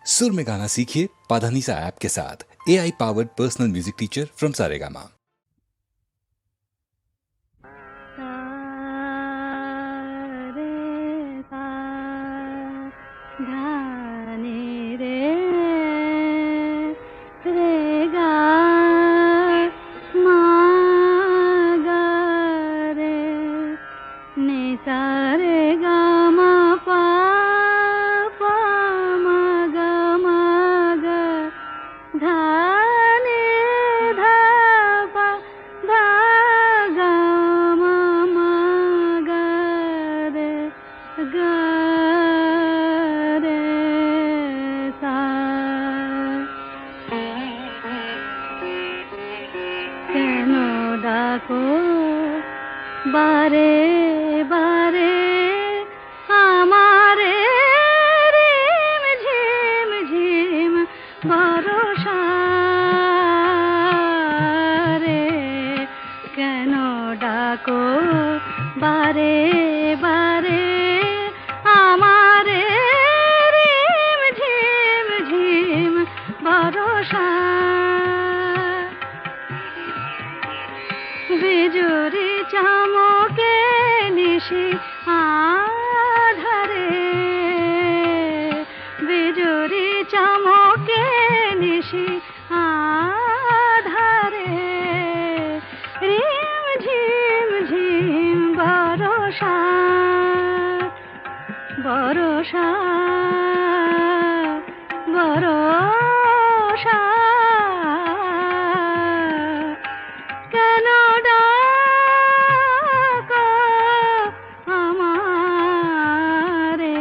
सुर में गाना सीखिए पाधानीसा ऐप के साथ। AI powered personal music teacher from Saregama. বারে বারে আমারে রিম ঝিম ঝিম ভরসা রে কেন ডাকো বারে বারে আমারে রিম ঝিম ঝিম ভরসা বিজুরি চমকে নিশি আধারে বিজুরি চমকে নিশি আধারে রিম ঝিম ঝিম বরষা বরষা বরষা কেন ডাকো আমারে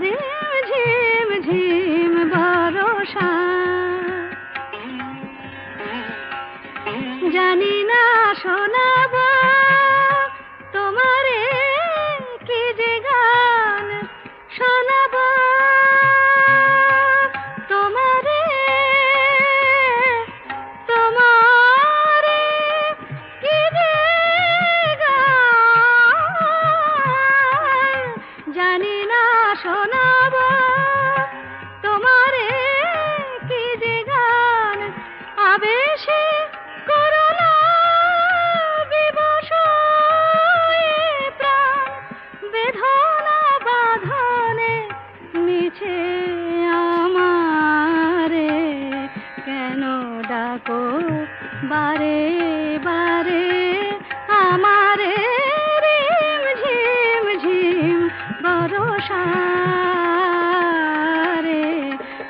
রিম ঝিম ঝিম বরষা জানি না শোনাব তোমারে কি যে গান শোনাব তোমারে তোমারে কি যে গান জানি না শোনাব তোমারে কি যে গান আবেশে করোনা বিবশ প্রাণ বেদনা বাঁধনে মিছে আমারে কেন ডাকো বারে বারে আমারে রিম ঝিম ঝিম বরষা রে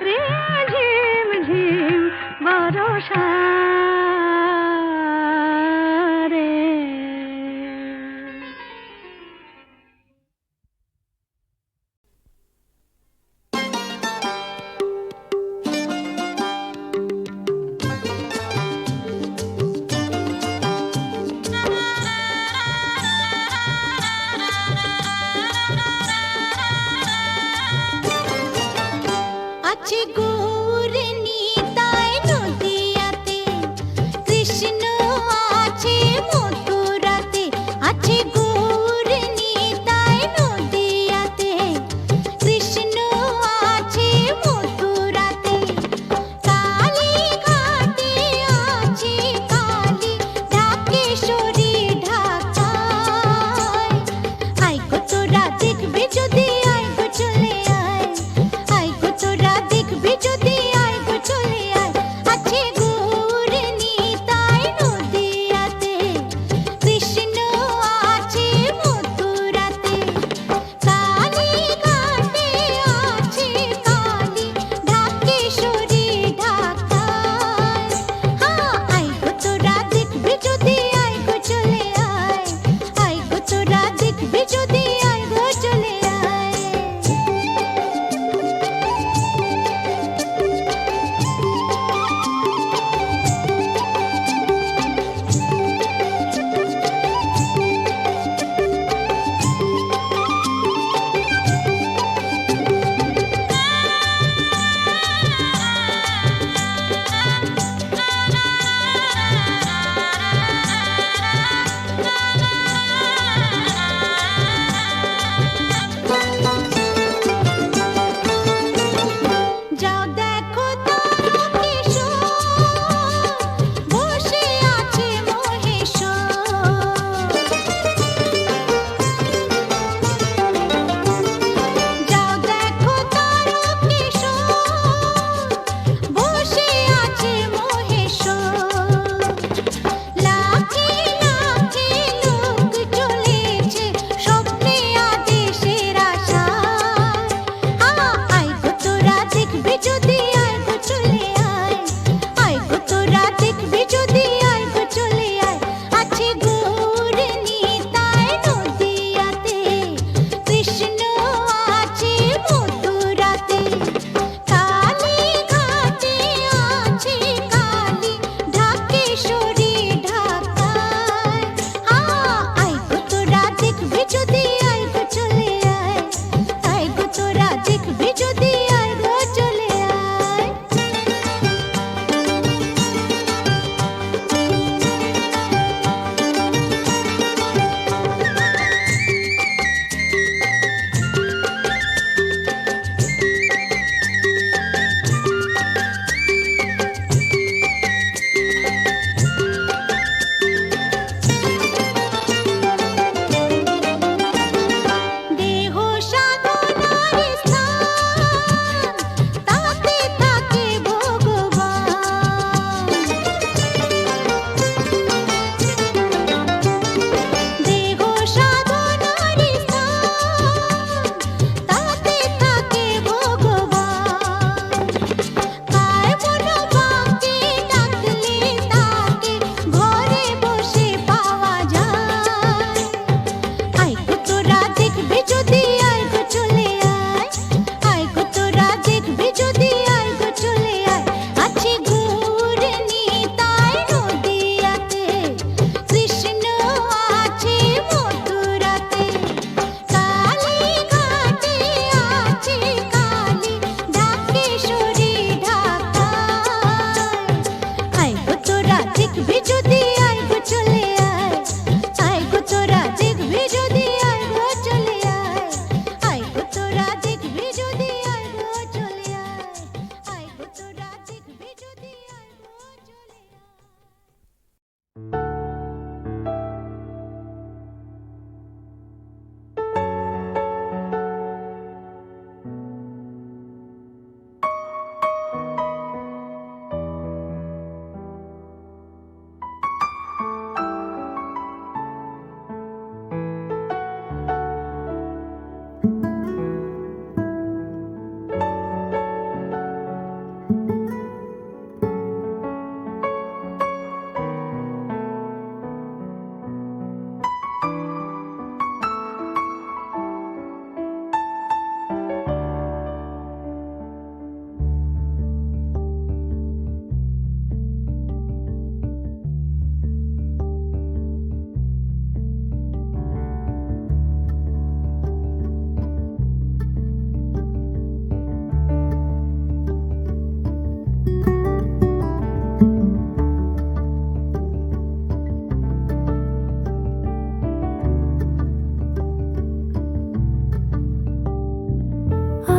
রিম ঝিম ঝিম বরষা রে আছে গৌর নিতাই নদিয়াতে কৃষ্ণ আছে মথুরাতে আছে গৌর নিতাই নদিয়াতে কৃষ্ণ আছে মথুরাতে কালী ঘাটে আছে কালী ঢাকেশ্বরী ঢাকায় আই গো তোরা দেখবে যদি আই গো চলে আয় আই গো তোরা দেখবে যদি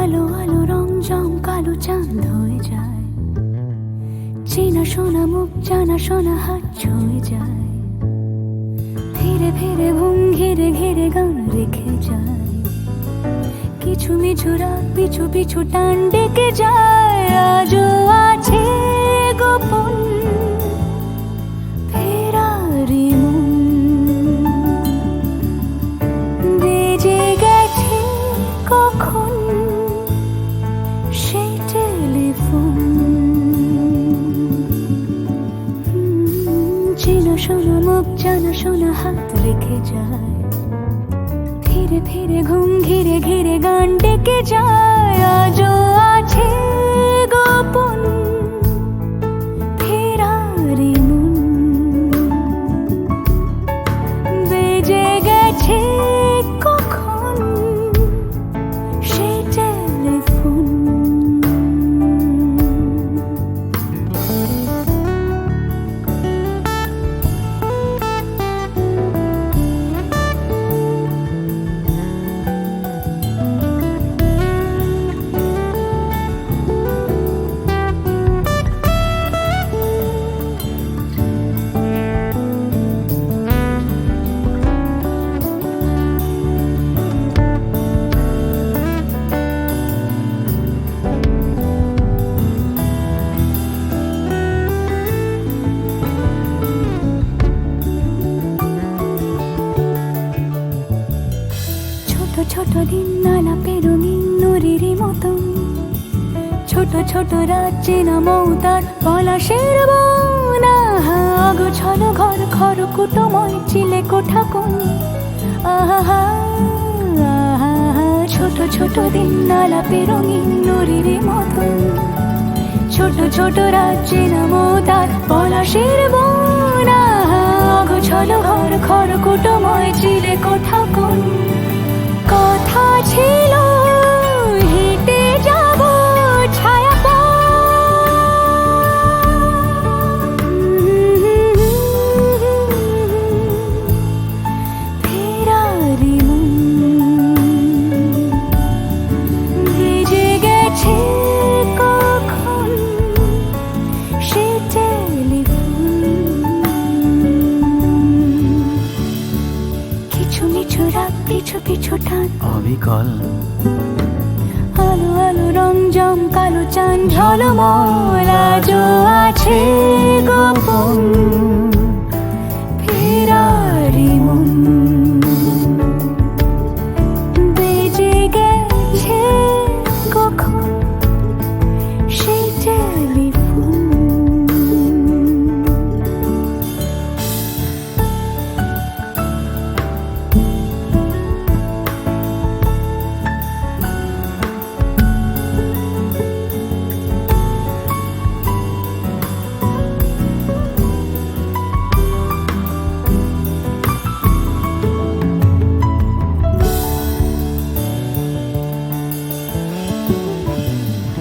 আলো আলো রং জম কালো চাঁদ হয়ে যায়, চেনা শোনা মুখ জানা শোনা হাত ছুঁয়ে যায়, ধীরে ধীরে ঘুম ঘিরে ঘিরে গান রেখে যায়, কিছু মিছু রাত পিছু পিছু টান ডেকে যায়। আজও আছে গোপন ফেরারি মন, বেজে গেছে কখন সেই টেলিফোন। চেনা শোনা মুখ জানা শোনা হাত রেখে যায়, ধীরে ধীরে ঘুম ঘিরে ঘিরে গান ডেকে যায়। আজও আছে গোপন ফেরারি মন, বেজে গেছে কখন সেই টেলিফোন। ছোট দিন আলাপের রঙিন নুরির মতন, ছোট ছোট রাত চেনা মৌতার পলাশের বন। অগোছালো ঘর খড়কুটোময় চিলে কোঠা কোন, আহা আহা। ছোট ছোট দিন আলাপের রঙিন নুরির মতন, ছোট ছোট রাত চেনা মৌতার পলাশের বন। অগোছালো ঘর খড়কুটোময় চিলে কোঠা কোন। কথা ছিল হেঁটে যাব ছায়া ফেরারি মন, বেজে গেছে কখন সে টেলিফোন। কিছু মিছু রাত পিছু পিছু টান অবিকল আলো আলো রং জম কালো চাঁদ ঝলমল। আজও আছে গোপন ফেরারি মন, বেজে গেছে কখন সেই টেলিফোন।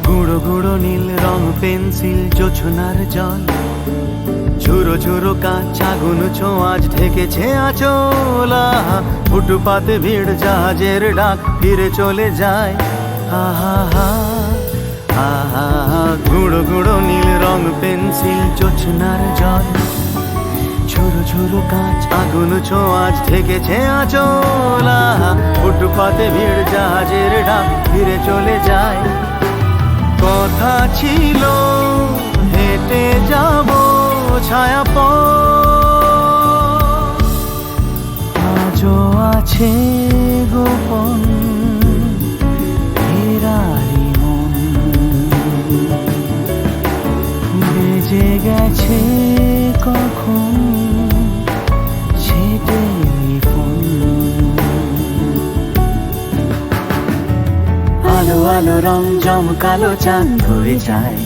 গুঁড়ো গুঁড়ো নীল রং পেন্সিল জোছনার জল, ঝুরো ঝুরো কাঁচ আগুন ছোঁয়াজ ঢেকেছে আচলা। ফুটপাতে ভিড় জাহাজের ডাক ফিরে চলে যায়, আহা হা আহা। গুঁড়ো গুঁড়ো নীল রং পেন্সিল জোছনার জল, ঝুরো ঝুরো কাঁচ আগুন ছোঁয়াজ ঢেকেছে আচলা। ফুটপাতে ভিড় জাহাজের ডাক ফিরে চলে যায়। কথা ছিল হেঁটে যাব ছায়া আজও আছে গোপন ফেরারি মন। কখন সে টেলিফোন। আলো আলো রং জমকালো চাঁদ হয়ে যায়,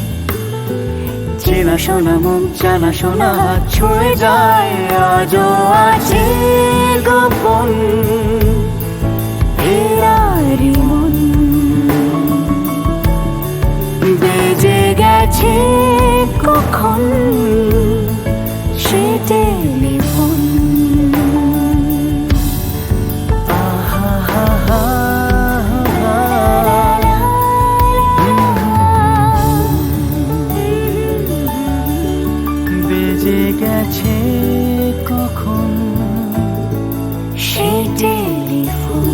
চেনা শোনা মুখ জানা শোনা হাত ছুঁয়ে যায়। আজও আছে গোপন এরারি মন, বেজে গেছে কখন সে টেলিফোন। আহা হা হা বেজে গেছে কখন সে টেলিফোন।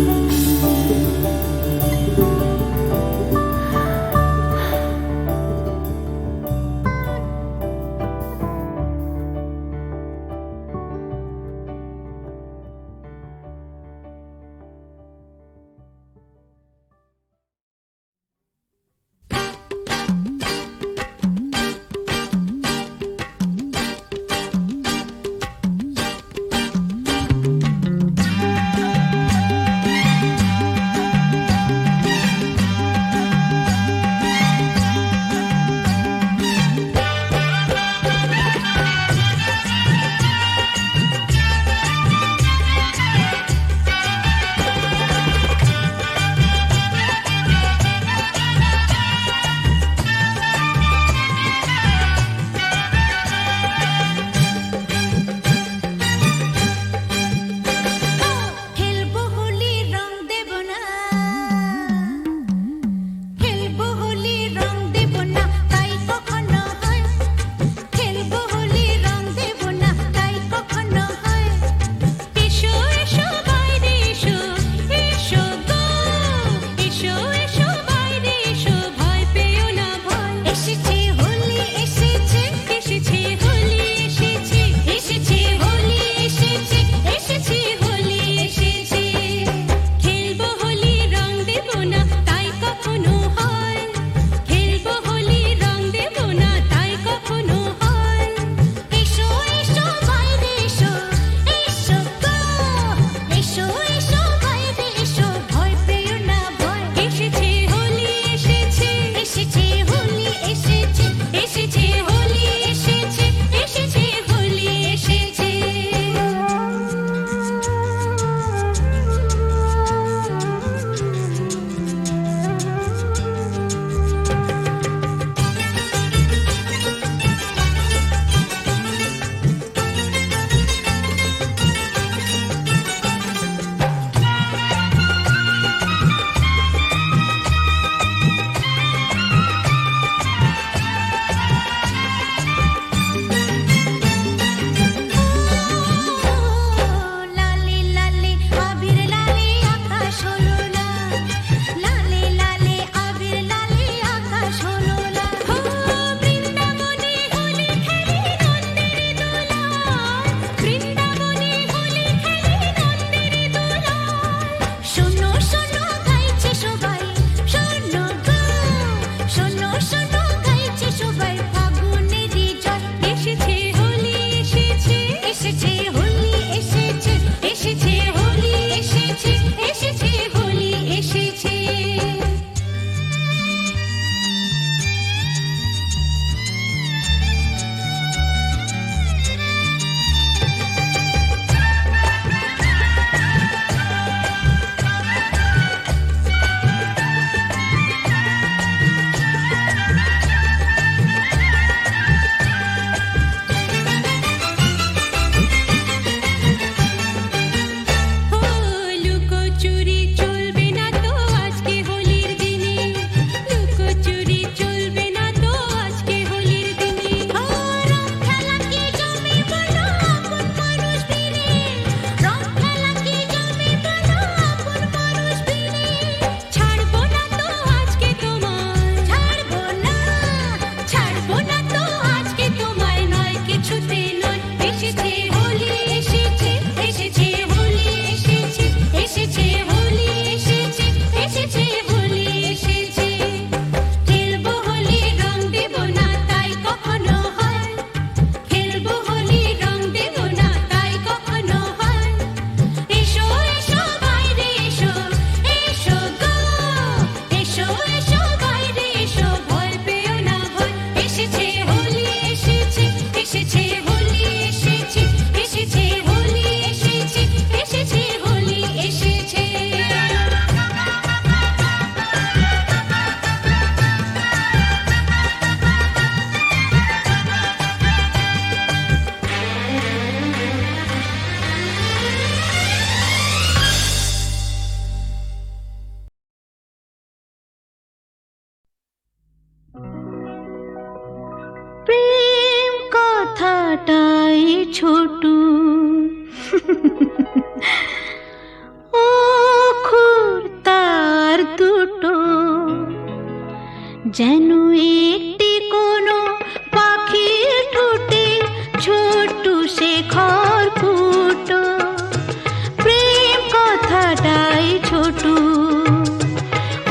কথাটাই ছোটু অক্ষর তার দুটো যেন একটি কোনো পাখির ঠোঁটে ছোট্ট সে খড়কুটো প্রেম কথাটাই ছোটু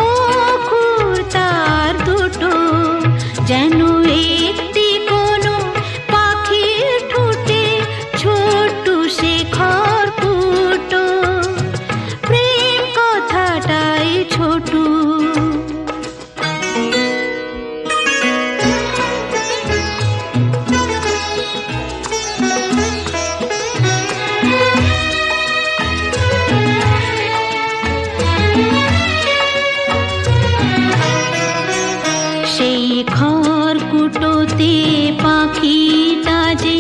অক্ষর তার দুটো যেন একটি কোনো পাখির ঠোঁটে ছোট্ট সে খড়কুটো প্রেম কথাটাই ছোটু সেই খড়কুটোতে পাখিটা যে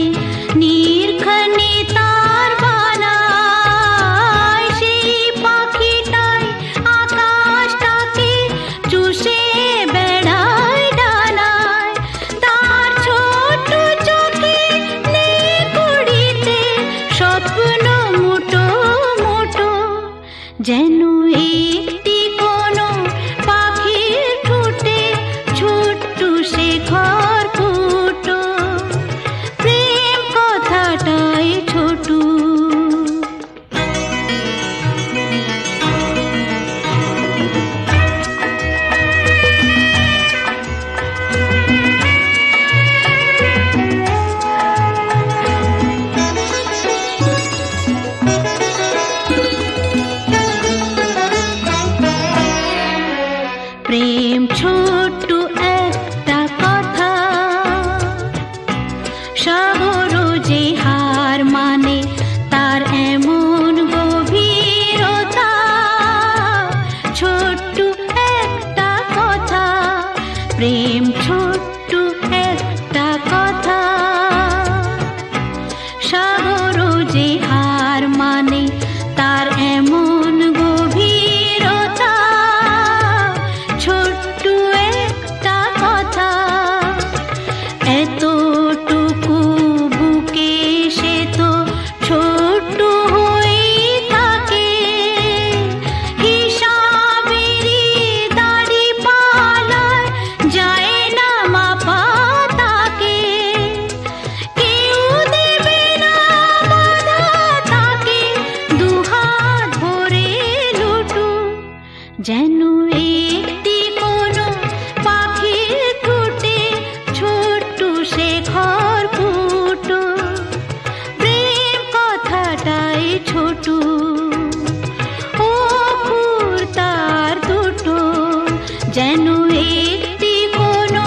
নির্ঘানে তার বানায় সেই পাখিটাই আকাশটাকে চুষে বেড়ায় ডানায় তার ছোট চোখে নেই কুড়িতে স্বপ্ন মুটো মুটো যেন একটি কোনো পাখির ঠোঁটে ছোট্ট সে খড়কুটো প্রেম কথাটাই ছোটু প্রেম ছোট্ট একটা কথা সাগর যে হার মানে তার এমন গভীরতা ছোট্ট একটা কথা প্রেম ছোট্ট একটা কথা সাগর যে হার মানে তার এমন গভীরতা ছোট্ট একটা কথা এতটুকু বুকে সে তো ছোট্ট হয়ে থাকে হিসাবেরই দাড়ি পালায় যায় না মাপা তাকে কেউ দেবে না বাধা তাকে দুহাত ভরে লুটু যেন একটি কোনো পাখির ঠোঁটে ছোট্ট সে খড়কুটো প্রেম কথাটাই ছোটু অক্ষর তার দুটো যেন একটি কোনো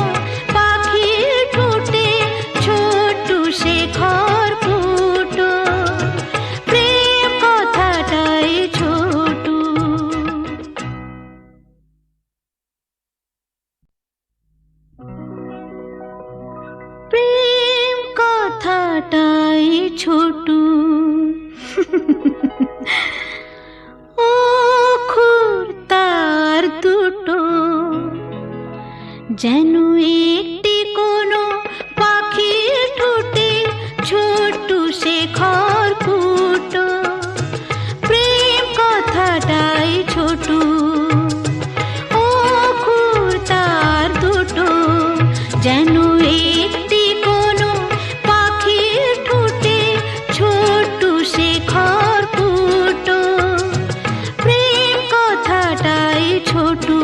পাখির ঠোঁটে ছোট্ট সে খড়কুটো প্রেম কথাটাই ছোটু প্রেম কথাটাই ছোটু অক্ষর তার দুটো যেন একটি কোনো পাখির ঠোঁটে ছোট্ট সে খড়কুটো প্রেম কথাটাই ছোটু অক্ষর তার দুটো যেন একটি কোনো পাখির ঠোঁটে ছোট্ট সে খড়কুটো প্রেম কথাটাই ছোটু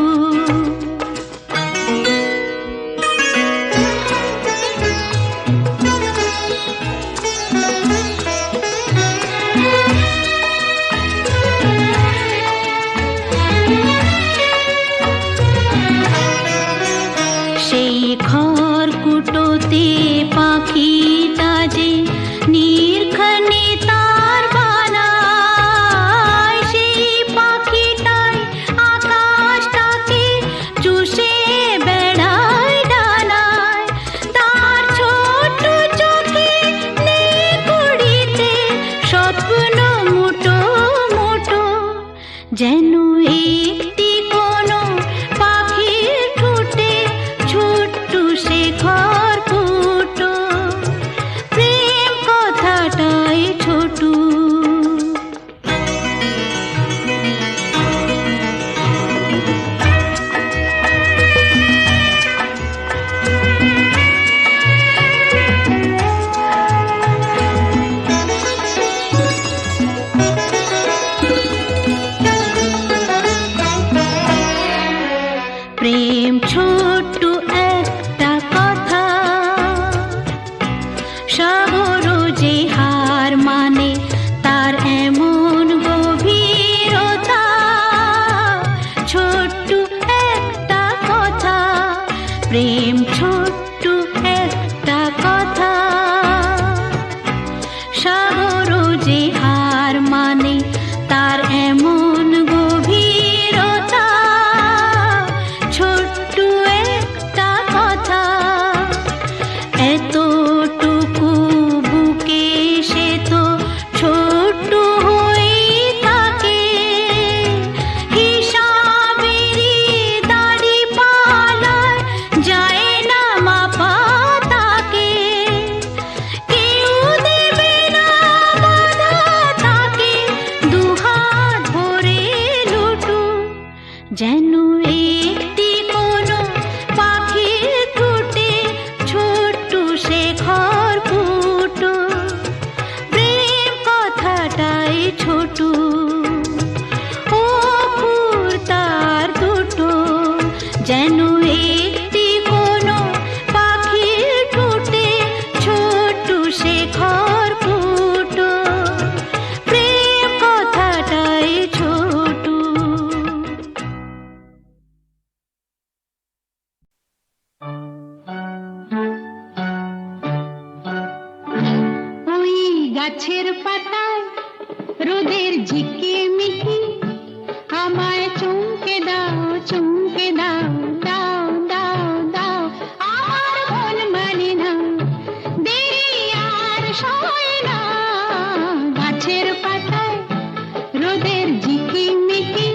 সেই খড়কুটোতে পাখিটা যে নির্ঘানে তার বানায় সেই পাখিটাই আকাশটাকে চুষে বেড়ায় ডানায় তার ছোট চোখে নেই কুড়িতে স্বপ্ন মুটো মুটো যেন একটি কোনো পাখির ঠোঁটে ছোট্ট সে খড়কুটো প্রেম ছোট্ট একটা কথা, সাগর যে হার মানে তার এমন গভীরতা, ছোট্ট একটা কথা এতটুকু বুকে সে তো ছোট্ট হয়ে থাকে, হিসাবেরই দাড়ি পালায় যায় না মাপা তাকে, কেউ দেবে না বাধা তাকে দুহাত ভরে লুটু, যেন একটি কোনো পাখির ঠোঁটে ছোট্ট শেখর ফুটো, প্রেম কথাটাই ছোট ও ফুর তার দুটো, যেন একটি কোনো পাখির ঠোঁটে ছোট্ট শেখর ফুটো, প্রেম কথাটাই ছোট। ওই গাছের পাতায় রোদের ঝিকিমিকি, আমায় চমকে দাও চমকে দাও, দাও দাও দাও, আমার মন মানে না, দেরি আর সয় না, গাছের পাতায় রোদের ঝিকিমিকি,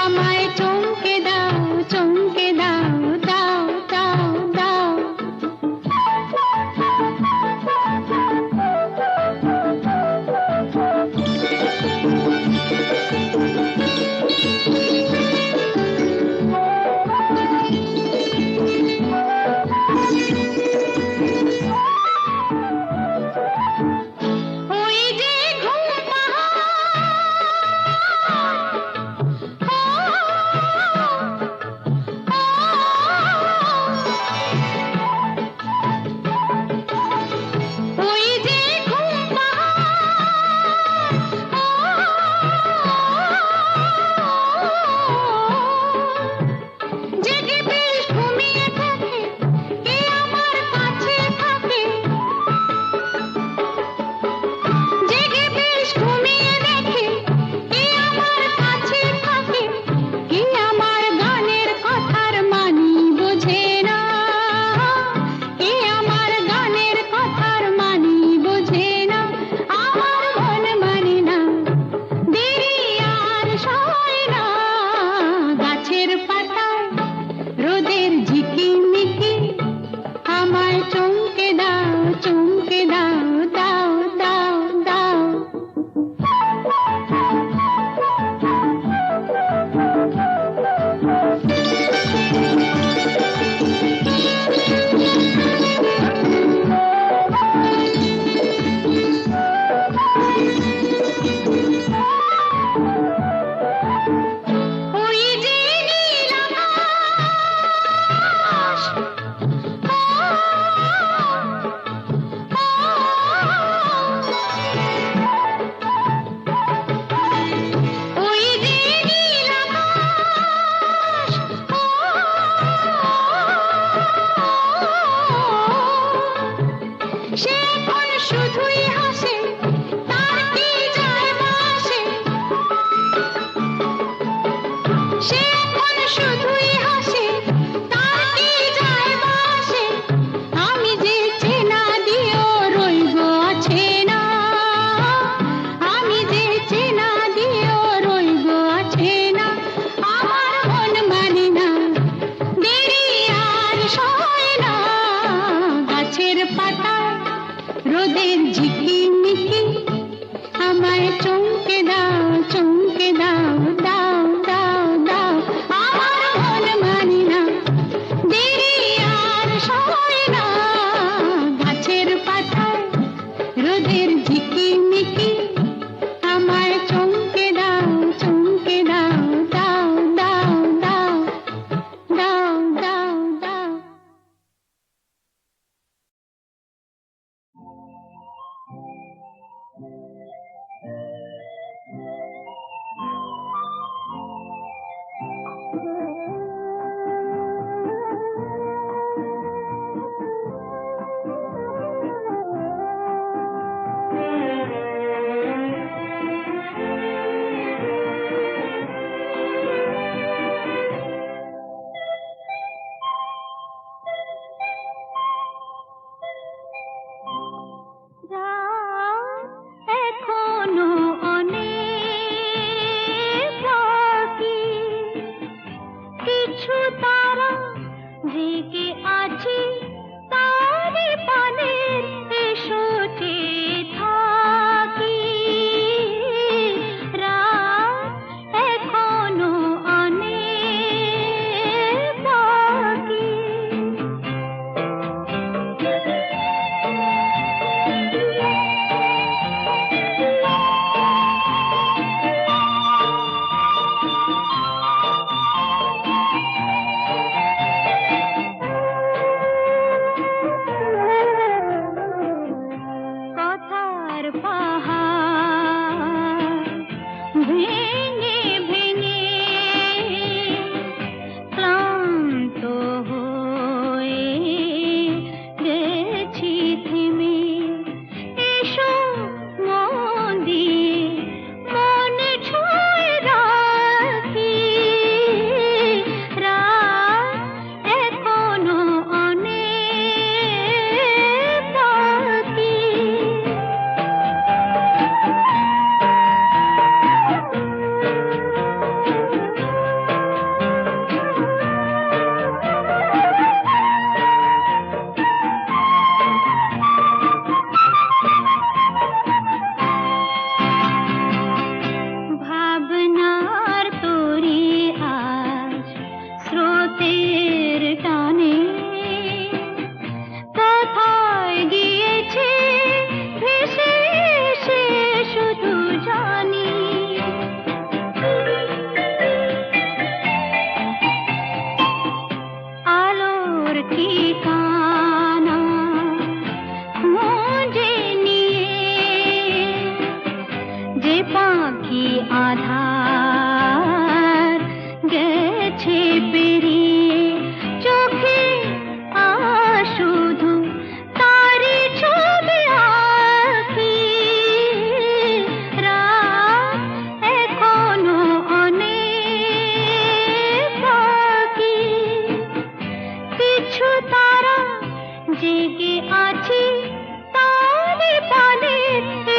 আমায় চমকে দাও চমকে দাও, দাও দাও দাও। ওই যে ঘুম ওই যে ঘুম জেগে বেশ ঘুমিয়ে থাকে, কে আমার কাছে থাকে, জেগে বেশ ঘুমিয়ে দেখে কে আমার কাছে থাকে, কে আমার গানের কথার মানি বোঝে না, কে আমার গানের কথার মানি বোঝে না, আমার মন মানে না, দেরি আর সয় না, গাছের পাতায় রোদের ঝিকিমিকি, আমায় চমকে দাও চমকে দাও, দাও দাও দাও। ওই যে নীল আকাশ, ওই যে নীল আকাশ, সে এখন শুধুই হাসে, তার কি যায় বা আসে, সে এখন শুধুই হাসে, তার কি যায় বা আসে, আমি যে চেনা দিয়েও রইব আছে না, আমি যে চেনা দিয়েও রইব আছে না, আমার মন মানে না, দেরি আর সয় না, গাছের পাতায় রোদের ঝিকিমিকি, আমায় চমকে দাও চমকে দাও, দাও দাও দাও, আমার মন মানে না, দেরি আর সয় না, গাছের পাতায় রোদের ঝিকিমিকি, আমায় চমকে দাও চমকে দাও, দাও দাও দাও, দাও দাও দাও। সারা জেগে আছি তালে তালে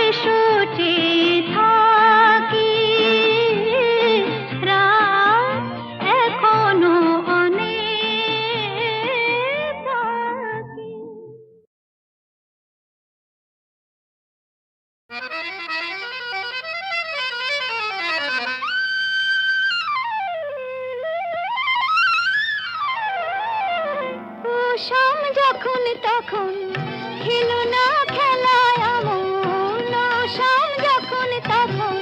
এসো চেয়ে থাকি রাত এখনো অনেক বাকি। কুসুম যখন তখন খেলো না খেলায় আমন, কুসুম যখন তখন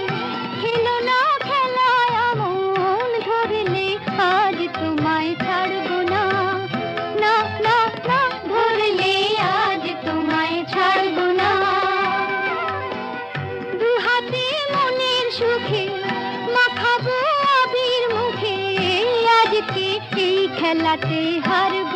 খেলো না খেলায় আমন, ধরলে আজ তোমায় ছাড়বো না, না না না, ধরলে আজ তোমায় ছাড়বো না। দুহাতে মনের সুখে মাখাবো আবির মুখে, আজকে এই খেলাতে হারবো